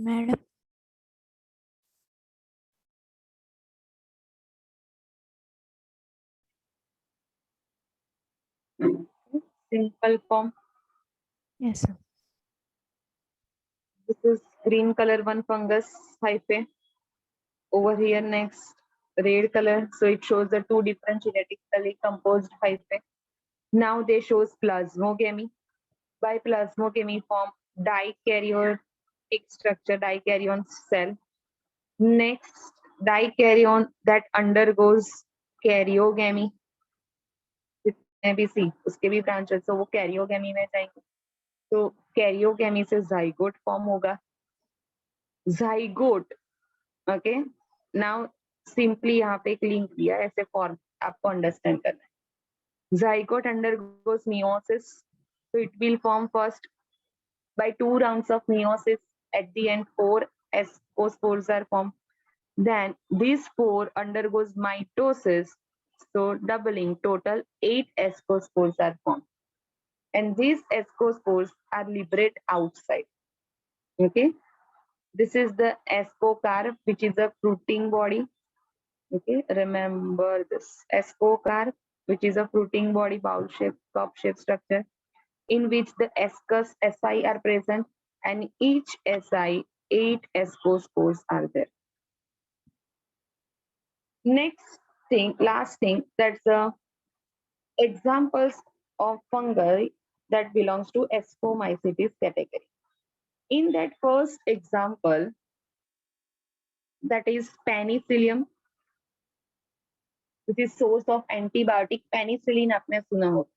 Madam Simple form. yes sir. This is green color one fungus hyphae. Over here next red color. So it shows the two different genetically composed hyphae. Now they shows plasmogamy. By plasmogamy form dikaryotic structure, dikaryon cell. Next dikaryon that undergoes karyogamy. जितने भी सी उसके भी branches हो वो karyogamy में जाएंगे. तो karyogamy से जाइगोट फॉर्म होगा. Zygote okay. नाउ सिंपली यहाँ पे एक लिंक दिया है, ऐसे फॉर्म आपको अंडरस्टैंड करना है. Zygote undergoes meiosis, so it will form first by 2 rounds of meiosis. At the end 4 ascospores are formed. Then this spore undergoes mitosis, so doubling, total 8 ascospores are formed, and these ascospores are liberated outside. Okay, this is the ascocarp, which is a fruiting body. Okay, remember this ascocarp, which is a fruiting body, bowl shape, cup shape structure, in which the ascus SI are present, and each SI 8 ascospores are there. Next thing, last thing, that's examples of fungi that belongs to Ascomycetes category. In that first example, that is penicillium, which is source of antibiotic. Penicillin आपने सुना हो.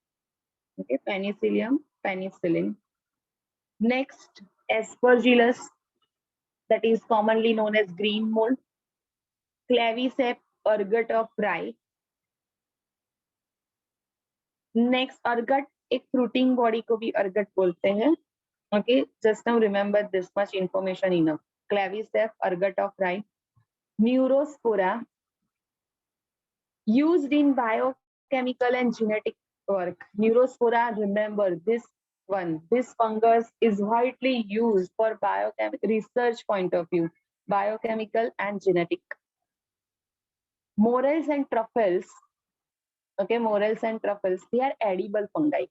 Okay, penicillin. Next, Aspergillus, that is commonly known as green mold. Claviceps, ergot of rye. Next, ergot एक fruiting body को भी ergot बोलते हैं. Okay, just now remember this much information enough. Claviceps, ergot of rye. Neurospora, used in biochemical and genetic work. Neurospora, remember this one. This fungus is widely used for biochemical research point of view, biochemical and genetic. Morels and truffles. Okay, morels and truffles, they are edible fungi.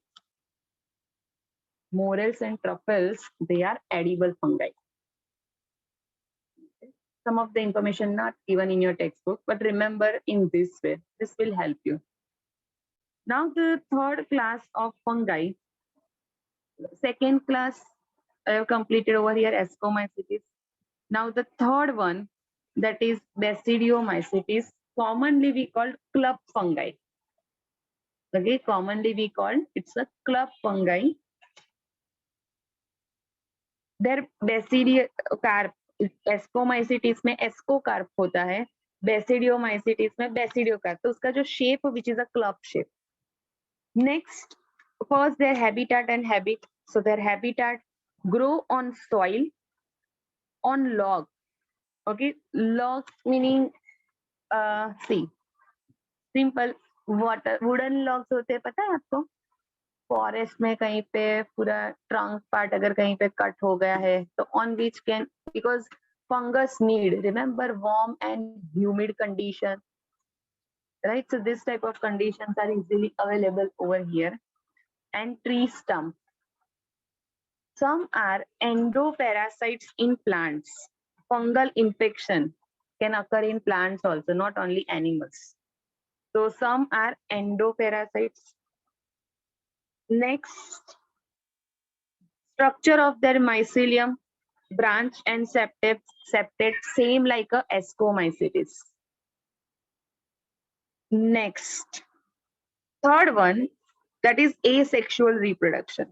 Morels and truffles, they are edible fungi. Some of the information not given in your textbook, but remember in this way, this will help you. Now the third class of fungi, second class I have completed over here, Ascomycetes. Now the third one, that is Basidiomycetes, commonly we call club fungi. Okay, commonly we call it's a club fungi. Their Basidiocarp, Ascomycetes में Ascocarp होता है, Basidiomycetes में Basidiocarp. तो उसका जो shape which is a club shape. Next, first their habitat and habit. So their habitat grow on soil, on log. Okay, log meaning see, simple water wooden logs होते हैं, पता है आपको? फॉरेस्ट में कहीं पे पूरा ट्रंक पार्ट अगर कहीं पे कट हो गया है तो on which can, because fungus need, remember, warm and humid condition, right? So this type of conditions are easily available over here. And tree stump, some are endoparasites in plants. Fungal infection can occur in plants also, not only animals. So some are endoparasites. Next, structure of their mycelium, branch and septate same like a Ascomycetes. Next, third one, that is asexual reproduction.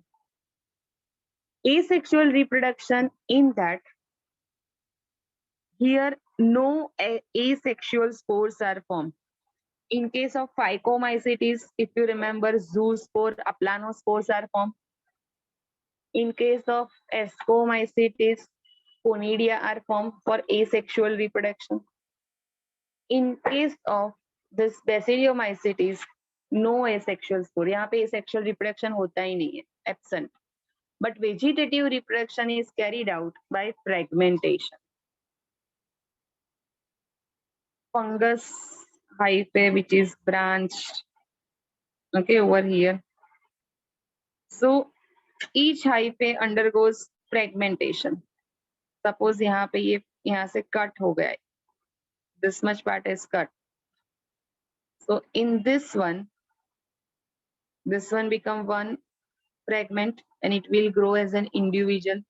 Asexual reproduction in that here no asexual spores are formed. In case of Phycomycetes, if you remember, zoospore, aplanospores are formed. In case of Ascomycetes, conidia are formed for asexual reproduction. In case of this Basidiomycetes, no asexual spore. यहाँ पे asexual reproduction होता ही नहीं है, absent. but vegetative reproduction is carried out by fragmentation. Fungus hyphae which is branched, okay, over here. So each hyphae undergoes fragmentation. Suppose यहाँ पे ये यहाँ से cut हो गया है, this much part is cut. So in this one become one fragment and it will grow as an individual.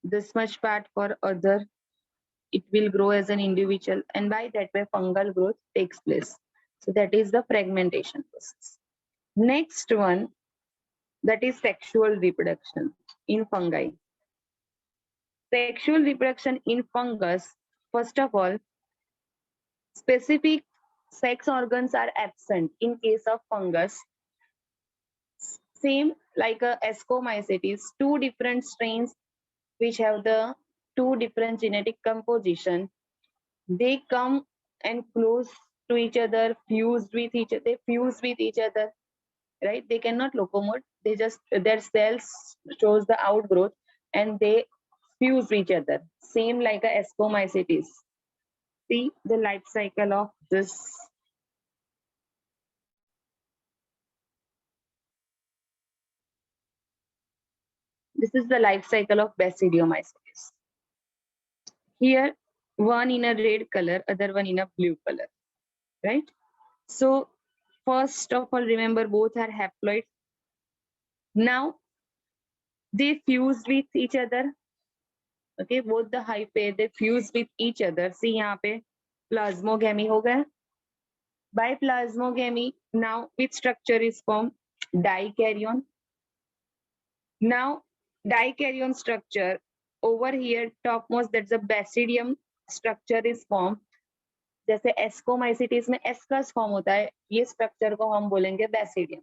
This much part for other, it will grow as an individual, and by that way fungal growth takes place. So that is the fragmentation process. Next one, that is sexual reproduction in fungi. Sexual reproduction in fungus, first of all, specific sex organs are absent in case of fungus. Same like a Ascomycetes, two different strains which have the two different genetic composition. They come and close to each other, fused with each other, they fuse with each other, right? They cannot locomote, they just, their cells shows the outgrowth and they fuse each other. Same like a Ascomycetes. See the life cycle of this. This is the life cycle of Basidiomycetes. Here, one in a red color, other one in a blue color, right? So first of all, remember both are haploid. Now they fuse with each other. Okay, both the hyphae they fuse with each other. See यहाँ पे plasmogamy हो गया. By plasmogamy, now which structure is formed? Dikaryon. Now dikaryon structure over here topmost, that's a basidium structure is formed. जैसे Ascomycetes में ascus form होता है, ये structure को हम बोलेंगे basidium.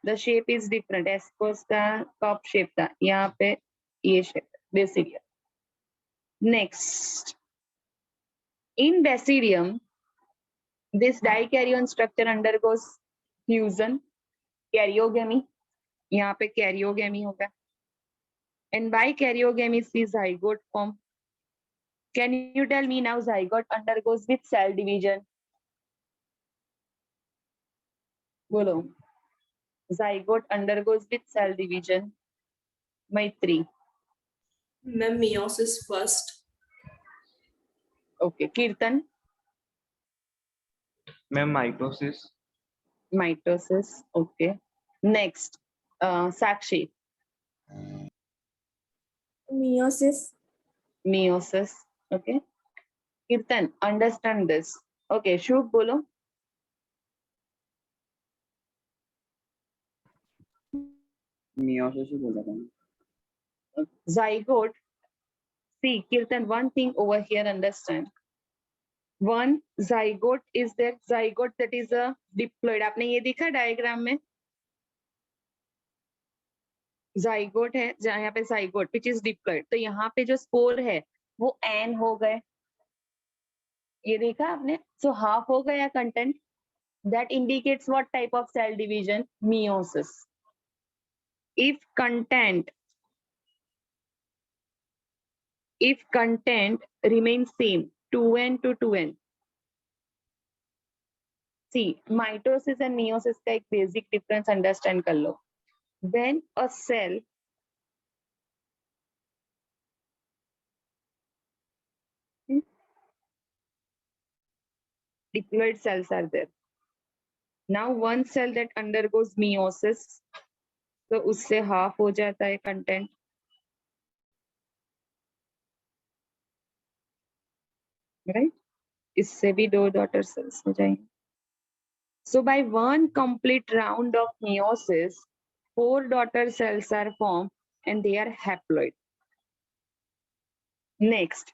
The shape is different. Ascus का कप शेप था, यहाँ पे ये shape basidium. Next, in basidium this dikaryon structure undergoes fusion, karyogamy. यहाँ पे कैरियोगेमी होगा, एंड बाय कैरियोगेमी सी zygote form. Can you tell me now zygote undergoes with cell division? बोलो. Zygote undergoes with cell division. Maitri. Ma'am, meiosis first. Okay. Kirtan. Ma'am, mitosis. Mitosis. Okay. Next. Sakshi. Meiosis. Meiosis. Okay. Kirtan, understand this. Okay. Shubh, बोलो. Meiosis ही बोला था. Zygote. See, Kirtan, one thing over here, understand. One zygote is that zygote that is a diploid. आपने ये देखा diagram में? zygote है, जहाँ यहाँ पे zygote which is diploid. तो यहाँ पे जो स्पोर है वो n हो गए. ये देखा आपने? So half हो गया content. That indicates what type of cell division? Meiosis. If content remains same, 2n to 2n. See, mitosis and meiosis का एक basic difference understand कर लो. When a cell diploid cells are there. Now one cell that undergoes meiosis, तो उससे half हो जाता है content. Right? इससे भी दो daughter cells हो जाएंगे. So by one complete round of meiosis, 4 daughter cells are formed and they are haploid. Next,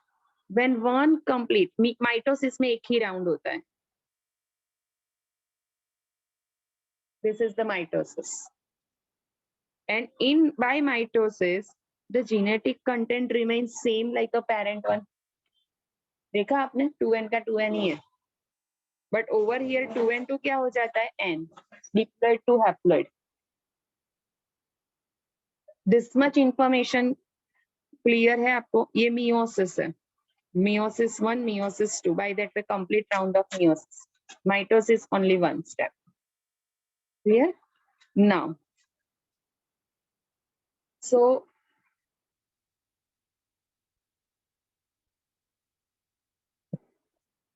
when one complete mitosis में एक ही round होता है. This is the mitosis. And in by mitosis, the genetic content remains same like a parent one. देखा आपने 2n का 2n ही है. But over here 2n2 क्या हो जाता है? n. Diploid to haploid. This much information clear है आपको? ये मियोसिस है, meiosis 1, meiosis 2. By that we complete round of meiosis. Mitosis only one step. Clear? Now, so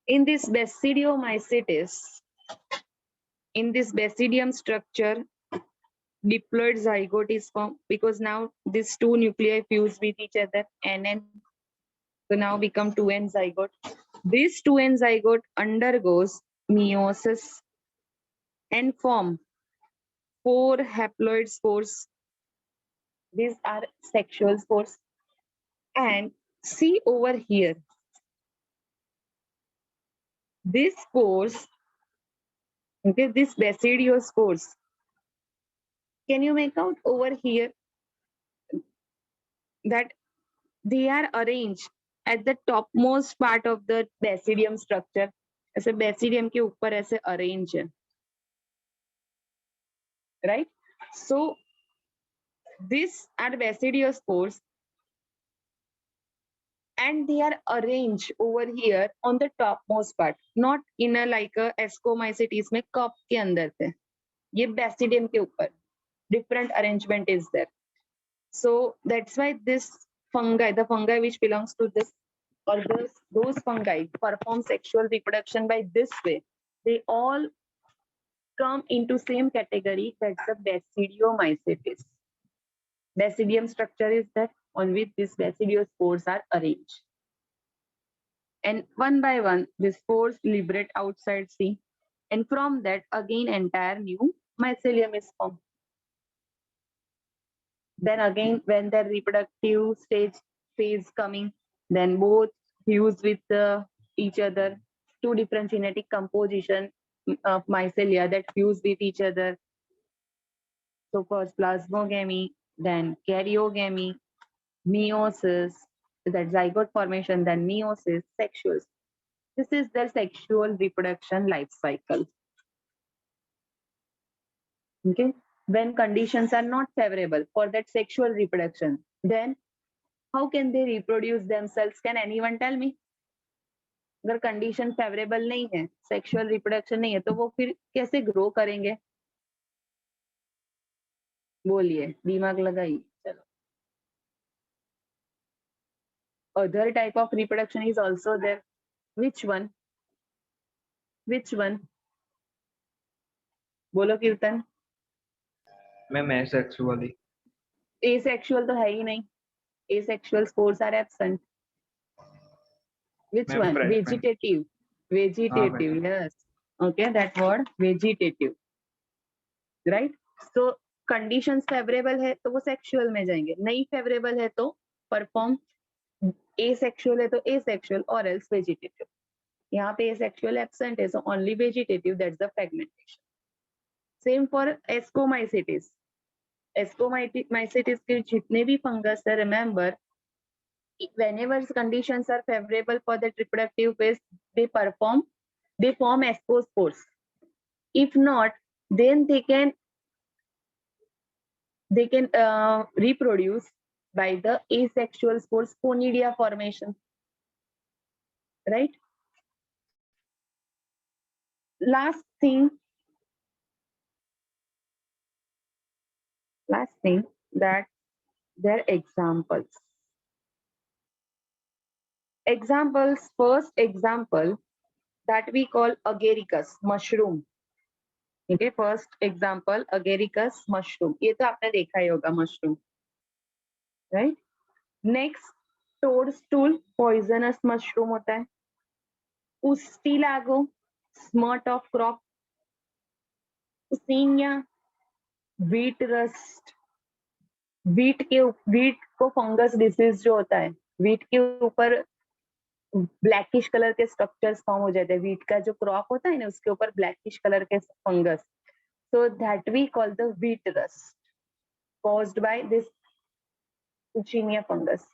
in this basidiomycetes, in this basidium structure, diploid zygote is formed because now these two nuclei fuse with each other, NN. So now become 2N zygote. This 2N zygote undergoes meiosis and form 4 haploid spores. These are sexual spores. And see over here, these spores, okay, these basidiospores, can you make out over here that they are arranged at the topmost part of the basidium structure? ऐसे basidium के ऊपर ऐसे arrange है, right? So these are basidiospores and they are arranged over here on the topmost part, not in a like a ascomycetes में cup के अंदर थे, ये basidium के ऊपर, different arrangement is there. So that's why this fungi, the fungi which belongs to this or those fungi perform sexual reproduction by this way. They all come into same category, that's the basidiomycetes. Basidium structure is that on which these basidiospores are arranged. And one by one, these spores liberate outside sea. And from that, again, entire new mycelium is formed. Then again, when the reproductive stage phase coming, then both fuse with each other. Two different genetic composition of mycelia that fuse with each other. So first plasmogamy, then karyogamy, meiosis, that zygote formation, then meiosis, sexual. This is their sexual reproduction life cycle. Okay. When conditions are not favorable for that sexual reproduction, then how can they reproduce themselves? Can anyone tell me? अगर condition favourable नहीं है, sexual reproduction नहीं है, तो वो फिर कैसे grow करेंगे? बोलिए, दिमाग लगाइए। चलो, other type of reproduction is also there. Which one? Which one? बोलो कीर्तन। Ma'am asexually. Asexual तो है ही नहीं, asexual spores are absent. Which Ma'am, one? present. Vegetative. Vegetative, yes. Okay, that word vegetative. Right? So conditions favorable है तो वो sexual में जाएंगे, नहीं favorable है तो perform asexual है तो asexual or else vegetative. यहाँ पे asexual absent है, so only vegetative, that's the fragmentation. Same for ascomycetes. Ascomycetes के जितने भी fungus है, remember, whenever conditions are favorable for the reproductive phase, they form ascospores. If not, then they can reproduce by the asexual spores, conidia formation, right? Last thing that their examples. First example that we call agaricus mushroom. Okay, first example agaricus mushroom. ये तो आपने देखा ही होगा mushroom, right? Next, toadstool poisonous mushroom होता है. Ustilago smut of crop. Usinia wheat rust. wheat को fungus disease जो होता है, wheat के ऊपर ब्लैकिश कलर के स्ट्रक्चर्स फॉर्म हो जाते हैं. wheat का जो क्रॉप होता है ना, उसके ऊपर ब्लैकिश कलर के fungus. So that we call the wheat rust caused by this Uchinia fungus.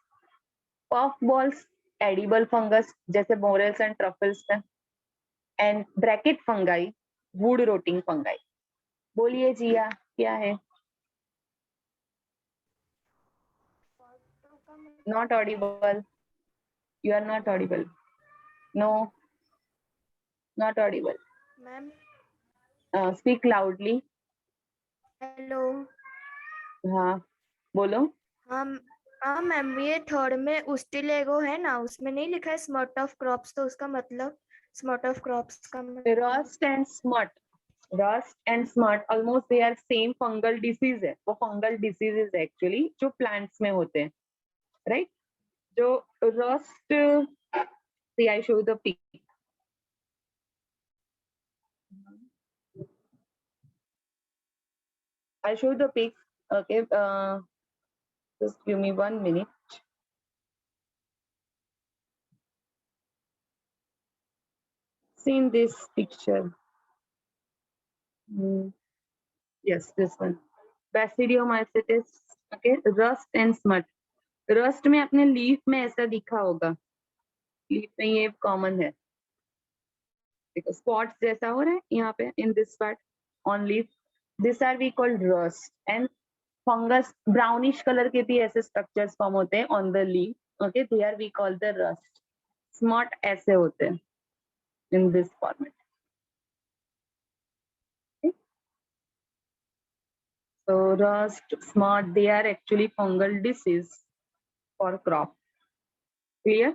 Puff balls, edible fungus जैसे morels and truffles हैं. And bracket fungi, wood rotting fungi. बोलिए जिया क्या है? Not audible. You are not audible. No, not audible. Ma'am Speak loudly. Hello. हाँ, बोलो. हाँ हाँ ma'am, ये थर्ड में उस्टिलेगो है ना, उसमें नहीं लिखा है स्मॉट ऑफ क्रॉप्स, तो उसका मतलब स्मॉट ऑफ क्रॉप्स का मतलब Rust and smut. Rust and smut almost they are same fungal disease है. वो fungal diseases है actually जो plants में होते हैं, right? जो rust, see I show you the pic. I show you the pics. Okay, just give me 1 minute. See in this picture. Yes, this one. Basidiomycetes. Okay, rust and smut. Rust में अपने leaf में ऐसा दिखा होगा. Leaf में ये common है. देखो स्पॉट्स जैसा हो रहा है यहाँ पे in this part on leaf. This are we called rust and fungus. Brownish color के भी ऐसे structures form होते हैं on the leaf. Okay, there we call the rust. Smut ऐसे होते हैं in this format. Okay. So rust, smut, they are actually fungal disease for crop. Clear?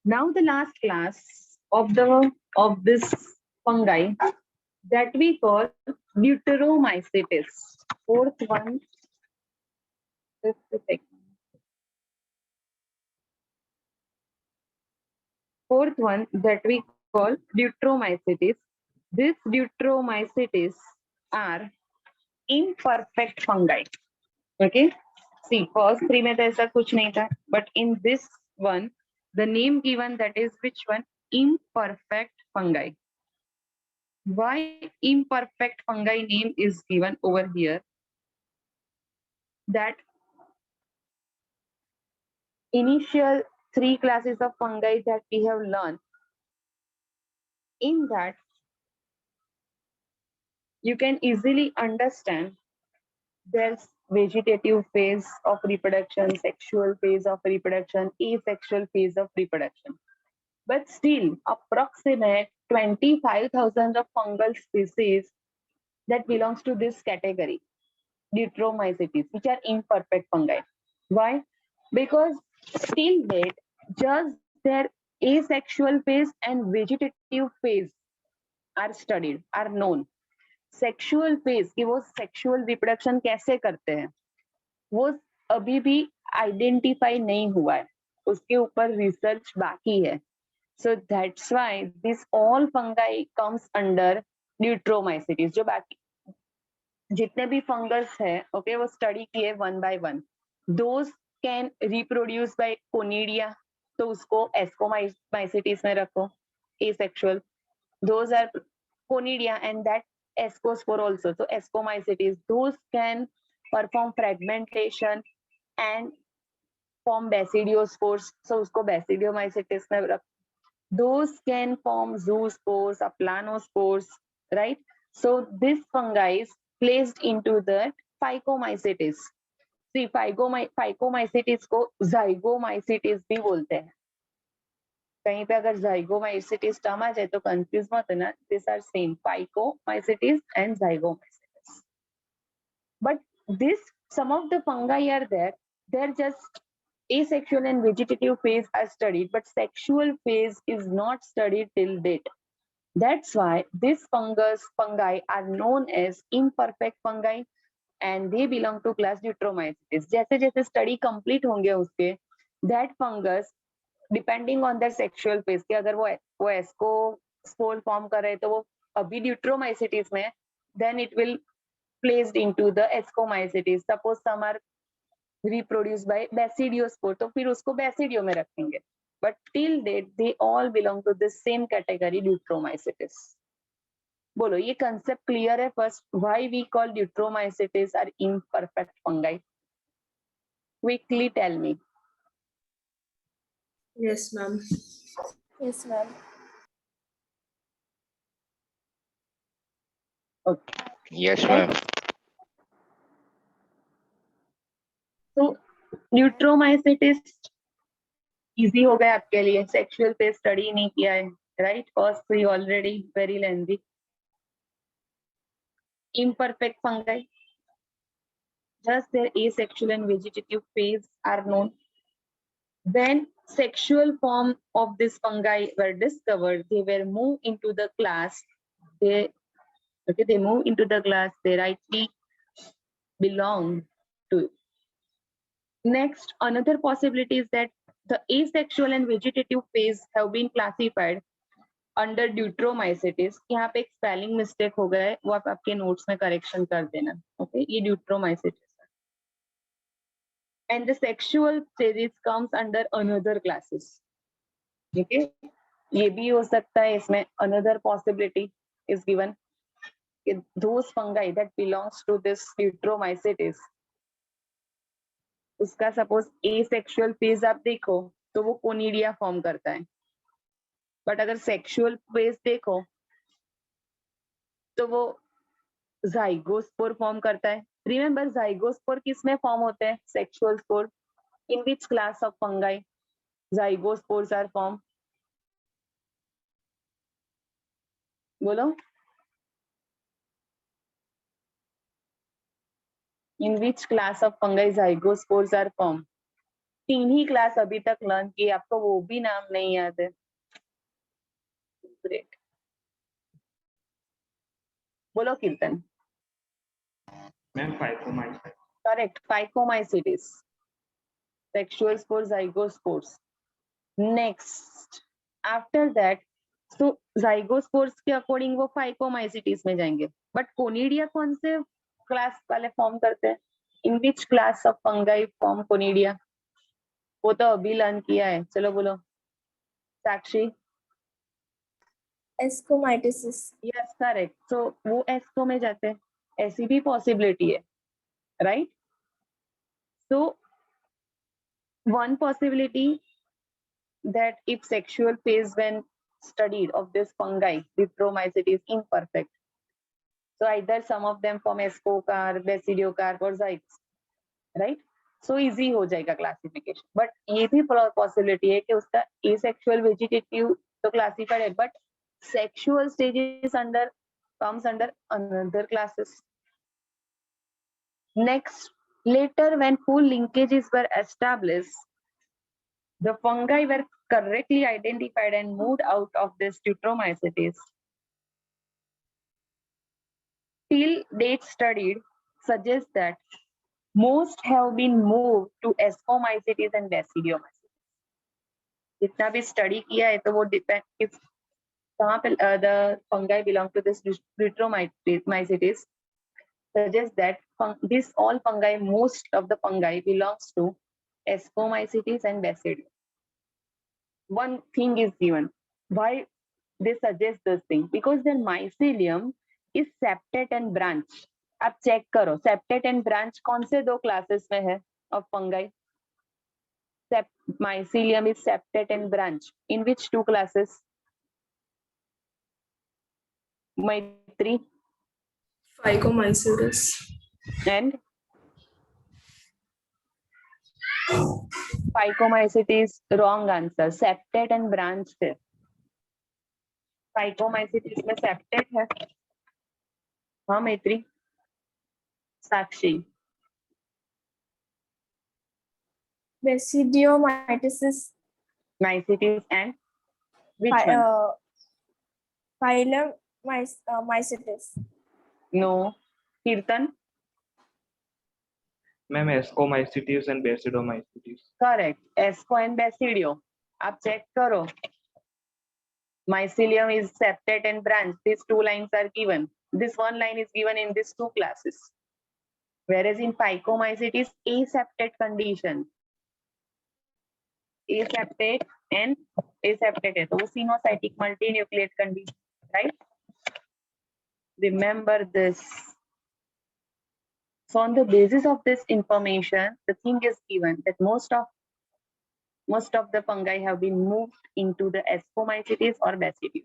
Now the last class of this fungi that we call Deuteromycetes. Fourth one. Just a second. Fourth one that we call Deuteromycetes. This Deuteromycetes are imperfect fungi. Okay. See, first three में तो ऐसा कुछ नहीं था, but in this one, the name given, that is which one? Imperfect fungi. Why imperfect fungi name is given over here? That initial three classes of fungi that we have learned, in that you can easily understand there's vegetative phase of reproduction, sexual phase of reproduction, asexual phase of reproduction. But still, approximate 25,000 of fungal species that belongs to this category, Deuteromycetes, which are imperfect fungi. Why? Because till date, just their asexual phase and vegetative phase are studied, are known. Sexual phase कि वो sexual reproduction कैसे करते हैं वो अभी भी identify नहीं हुआ है, उसके ऊपर रिसर्च बाकी है. So that's why this all fungi comes under Deuteromycetes. जो बाकी जितने भी फंगस है, ओके, वो स्टडी किए one by one. Those can reproduce by conidia, तो उसको एस्कोमाइसिटीज में रखो, asexual. Those are conidia and that ascospore also. So ascomycetes, those can perform fragmentation and form basidiospores. So usko basidiomycetes mein rakh. Those can form zoospores, aplanospores, right? So this fungi is placed into the phycomycetes. See, phycomycetes को zygomycetes भी बोलते हैं. कहीं पे अगर zygomacetes term आ जाए तो confuse मत होना. This are same, phycomycetes and zygomacetes. But this, some of the fungi are there, they're just asexual and vegetative phase are studied, but sexual phase is not studied till date. That's why this fungi are known as imperfect fungi and they belong to class Deuteromycetes. जैसे जैसे study complete होंगे उसके, that fungus depending on that sexual phase, कि अगर वो एस्को spore form कर रहे तो वो अभी ड्यूट्रोमाइसिटीज में, then it will placed into the ascomycetes. Suppose some are reproduce by basidiospore, तो फिर उसको बेसिडियो में रखेंगे. But till date they all belong to the same category deuteromycetes. बोलो, ये कंसेप्ट क्लियर है? First, why we call deuteromycetes are imperfect fungi? Quickly tell me. Yes, ma'am. Yes ma'am. Okay. Yes, ma'am. तो न्यूट्रोमाइसिटिस easy हो गया आपके लिए, sexual पे study नहीं किया है, right? Cause 3 already very lengthy. Imperfect fungi, just their asexual and vegetative phase are known. When sexual form of this fungi were discovered, they were moved into the class. They move into the class they rightly belong to. Next, another possibility is that the asexual and vegetative phase have been classified under Deuteromycetes. यहाँ पे एक spelling mistake हो गया है, वो आप आपके notes में correction कर देना. Okay, ये Deuteromycetes है. And the sexual stages comes under another classes. Okay, ये भी हो सकता है, इसमें another possibility is given. Those fungi that belongs to this Deuteromycetes, उसका सपोज asexual phase आप देखो तो वो कोनिडिया फॉर्म करता है, बट अगर सेक्सुअल फेज देखो तो वो जाइगोस्पोर फॉर्म करता है. रिमेंबर, जाइगोस्पोर किसमें फॉर्म होते हैं? Sexual spore. In which class of fungi zygospores are form? बोलो. In which class of fungi zygospores are form? 3 ही क्लास अभी तक लर्न किए, आपको वो भी नाम नहीं याद है. ग्रेट. बोलो कीर्तन. Ma'am फाइकोमाइसिस. Correct, Phycomycetes. Sexual spores, zygospores. Next, after that, so zygospores के अकॉर्डिंग वो Phycomycetes में जाएंगे. बट कोनिडिया कौन से क्लास वाले फॉर्म करते हैं? In which class of fungi form conidia? वो तो अभी लर्न किया है. चलो बोलो. Sakshi. Ascomycetes. Yes correct. So वो एस्को में जाते हैं. ऐसी भी पॉसिबिलिटी है, right? So one possibility that if sexual phase when studied of this fungi, Deuteromycetes is imperfect. So either some of them form ascocarp, basidiocarp or zygoes, right? So easy हो जाएगा classification. But ये भी possibility है कि उसका asexual vegetative तो classified है, but sexual stages comes under another classes. Next, later when full linkages were established, the fungi were correctly identified and moved out of this Deuteromycetes. Till date studied suggests that most have been moved to Ascomycetes and Basidiomycetes. जितना भी study किया है तो वो depend if कहाँ पे the fungi belong to this Deuteromycetes suggests that this all fungi, most of the fungi belongs to Ascomycetes and Basidium. One thing is given. Why they suggest this thing? Because their mycelium is septate and branch. आप check करो, septate and branch कौन से 2 classes में है of fungi? Mycelium is septate and branch. In which 2 classes? Maitri Phycomycetes. and Phycomycetes. Wrong answer. Septate and branch है. Phycomycetes में septate है. हाँ Maitri. Sakshi. Basidiomycetes. Mycetes and which one? Phylum Mycetes. No. Kirtan. Ma'am ascomycetes and basidiomycetes. Correct. Asco and Basidio. आप check करो. Mycelium is septate and branch. These 2 lines are given. This 1 line is given in these 2 classes. Whereas in Phycomycetes, aseptate condition. Aseptate and aseptate है तो वो coenocytic मल्टीन्यूक्लिएट condition, right? Remember this. So on the basis of this information, the thing is given that most of the fungi have been moved into the Ascomycetes or Basidium.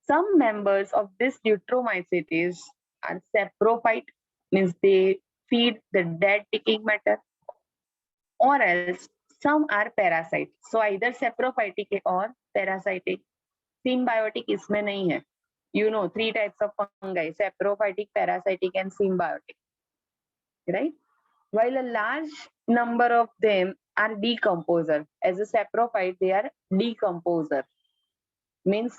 Some members of this Deuteromycetes are saprophyte, means they feed the dead decaying matter, or else some are parasites. So either saprophytic or parasitic. Symbiotic इसमें नहीं है. You know, 3 types of fungi: saprophytic, parasitic, and symbiotic. Right? While a large number of them are decomposer. As a saprophyte, they are decomposer. Means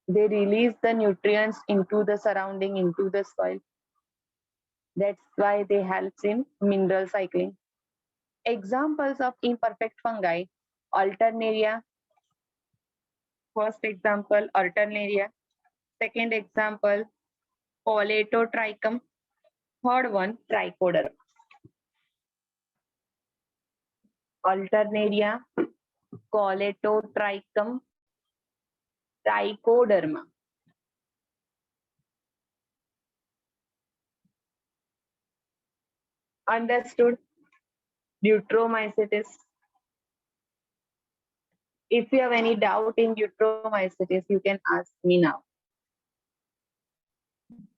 they release the nutrients into the surrounding, into the soil. That's why they help in mineral cycling. Examples of imperfect fungi: Alternaria. First example, Alternaria. Second example, Coletotrichum. Third one, Trichoderma. Alternaria, Coletotrichum, Trichoderma. Understood? Deuteromycetes. If you have any doubt in Deuteromycetes, you can ask me now.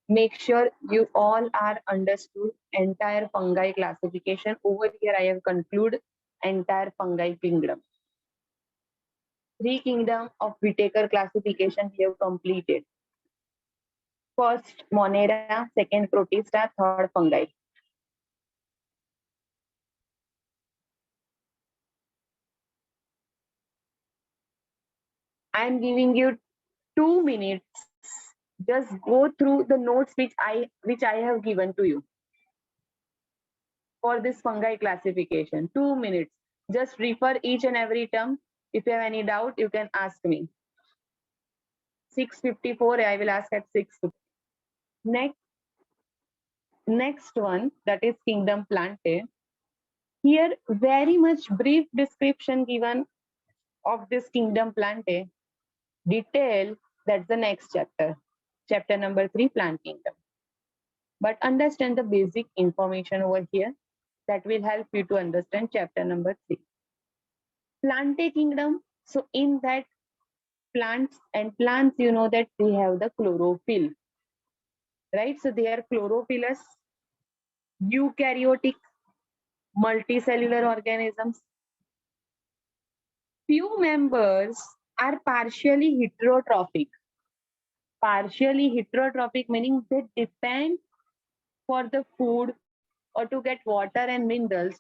Make sure you all are understood entire fungi classification. Over here, I have concluded entire fungi kingdom. 3 kingdom of Whitaker classification we have completed. First, Monera, second, Protista, third, fungi. I am giving you 2 minutes. Just go through the notes which I have given to you for this fungi classification. 2 minutes. Just refer each and every term. If you have any doubt, you can ask me. 6:54, I will ask at 6:50. Next one, that is Kingdom Plantae. Here, very much brief description given of this Kingdom Plantae. Detail, that's the next chapter. Chapter number 3, Plant Kingdom. But understand the basic information over here that will help you to understand chapter number 3. Plantae Kingdom. So in that plants, you know that they have the chlorophyll. Right? So they are chlorophyllous, eukaryotic, multicellular organisms. Few members are partially heterotrophic. Partially heterotrophic meaning they depend for the food or to get water and minerals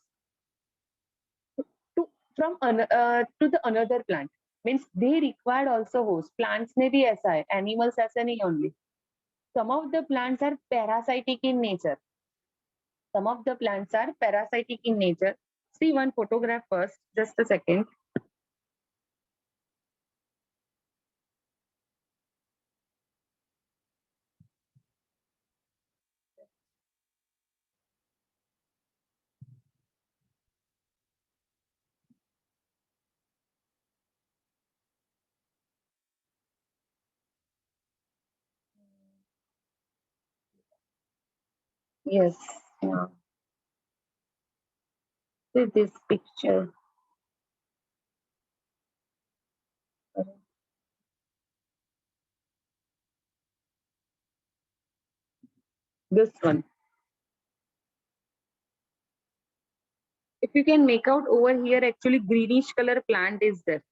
to the another plant. Means they require also host. Plants may be ऐसा है, animals ऐसा नहीं only. Some of the plants are parasitic in nature. Some of the plants are parasitic in nature. See one photograph first, just a second. Yes. Yeah. See this picture. This one. If you can make out over here, actually greenish color plant is there,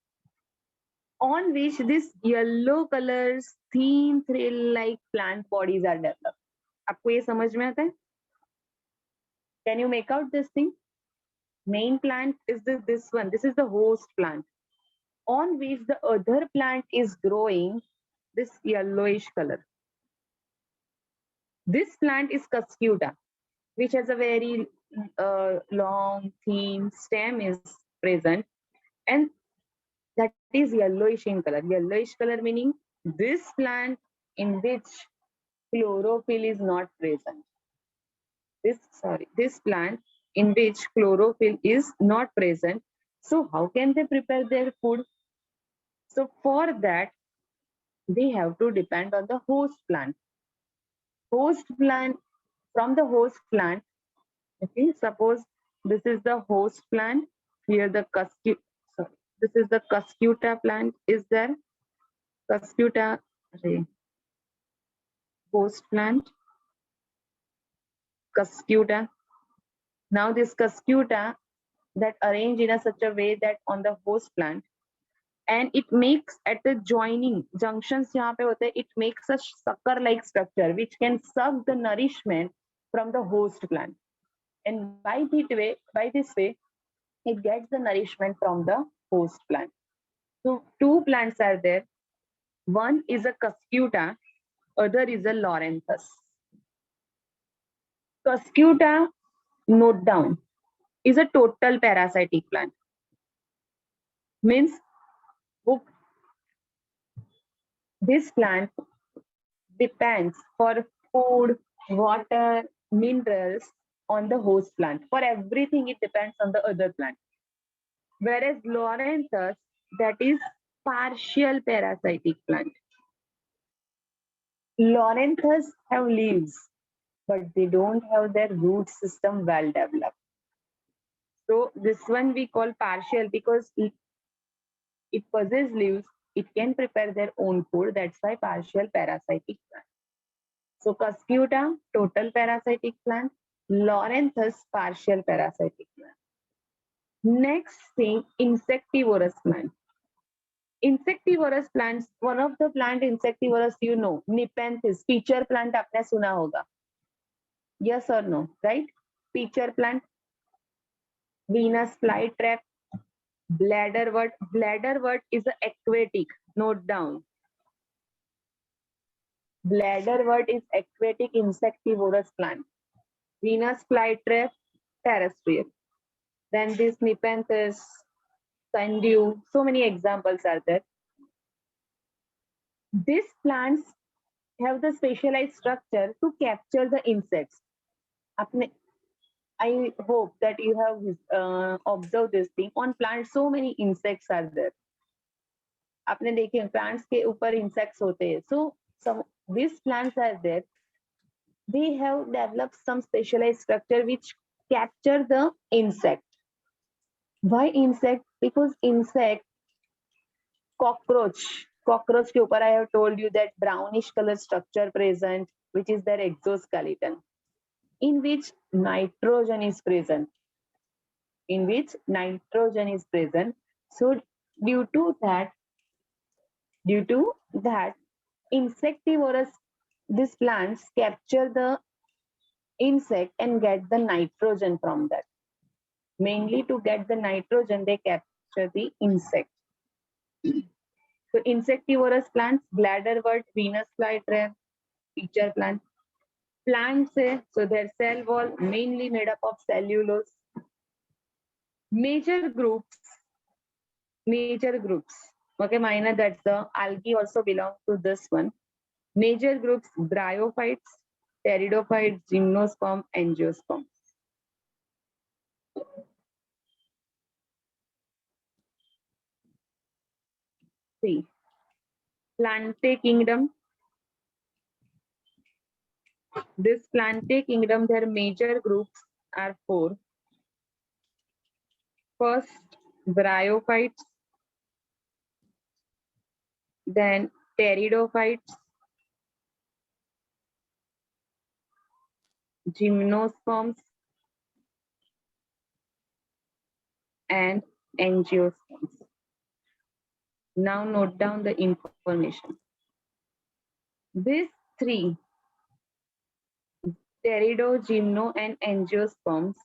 on which this yellow colors thin thread-like plant bodies are developed. आपको ये समझ में आता है? Can you make out this thing? Main plant is this one. This is the host plant, on which the other plant is growing. This yellowish color. This plant is Cuscuta, which has a very long, thin stem is present, and that is yellowish in color. Yellowish color meaning this plant in which chlorophyll is not present. This plant in which chlorophyll is not present. So how can they prepare their food? So for that, they have to depend on the host plant. Host plant, from the host plant, okay, suppose this is the host plant. Here the this is the Cuscuta plant is there. Cuscuta, host plant, Cuscuta. Now this Cuscuta that arrange in a such a way that on the host plant, and it makes at the joining junctions जहाँ पे होते हैं, it makes a sucker like structure which can suck the nourishment from the host plant, and by this way it gets the nourishment from the host plant. So two plants are there. One is a Cuscuta, other is a Loranthus. Cuscuta, note down, is a total parasitic plant. Means this plant depends for food, water, minerals on the host plant. For everything, it depends on the other plant. Whereas Loranthus, that is partial parasitic plant. Loranthus have leaves, but they don't have their root system well developed. So this one we call partial because it possesses leaves, it can prepare their own food. That's why partial parasitic plant. So Cuscuta, total parasitic plant. Loranthus, partial parasitic plant. Next thing, insectivorous plant. Insectivorous plants, one of the plant insectivorous, you know, Nepenthes, pitcher plant आपने सुना होगा. Yes or no, right? Pitcher plant, Venus flytrap, bladderwort. Bladderwort is an aquatic. Note down. Bladderwort is aquatic insectivorous plant. Venus flytrap, terrestrial. Then this Nepenthes, sundew, so many examples are there. These plants have the specialized structure to capture the insects. I hope that you have observed this thing. On plants, so many insects are there. आपने देखे plants के ऊपर insects होते हैं. So some these plants are there. They have developed some specialized structure which capture the insect. Why insect? Because insect, cockroach के ऊपर I have told you that brownish color structure present, which is their exoskeleton, in which nitrogen is present. So due to that, insectivorous, these plants capture the insect and get the nitrogen from that. Mainly to get the nitrogen, they capture the insect. So insectivorous plants, bladderwort, Venus flytrap, pitcher plant. Plants, so their cell wall mainly made up of cellulose. Major groups. Okay, minor, that's the algae also belong to this one. Major groups, bryophytes, pteridophytes, gymnosperm, angiosperm. See, Plantae kingdom. This Plantae kingdom, their major groups are 4. First, bryophytes, then pteridophytes, gymnosperms, and angiosperms. Now note down the information. These 3, pterido, gymno, and angiosperms,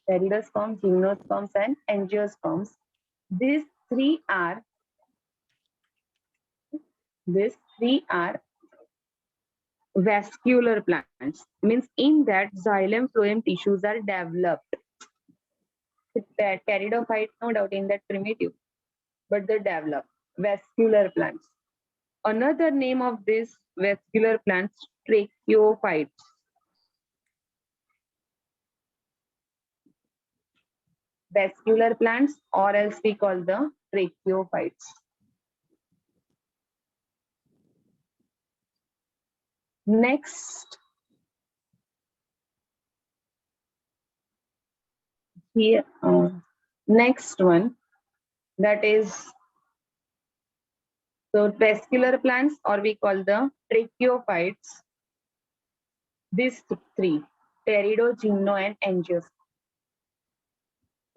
pteridosperms, gymnosperms, and angiosperms, these three are vascular plants. Means in that xylem phloem tissues are developed. Pteridophytes, no doubt, in that primitive, but they develop vascular plants. Another name of these vascular plants, tracheophytes. Vascular plants, or else we call the tracheophytes. Next, here, next one, that is, so vascular plants, or we call the tracheophytes. These 3, pterido, gymno, and angiosperm.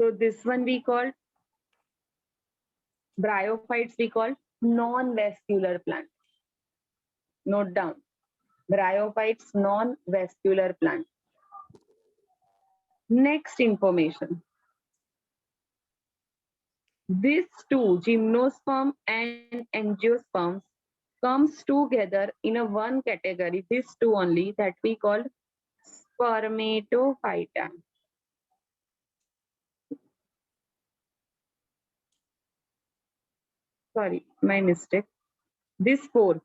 So this one we call bryophytes, we call non-vascular plant. Note down. Bryophytes, non-vascular plant. Next information. These two, gymnosperm and angiosperms, comes together in a one category, these two only, that we call spermatophyta. Sorry, my mistake. This four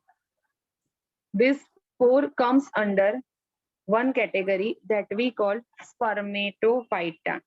comes under one category that we call spermatophyta.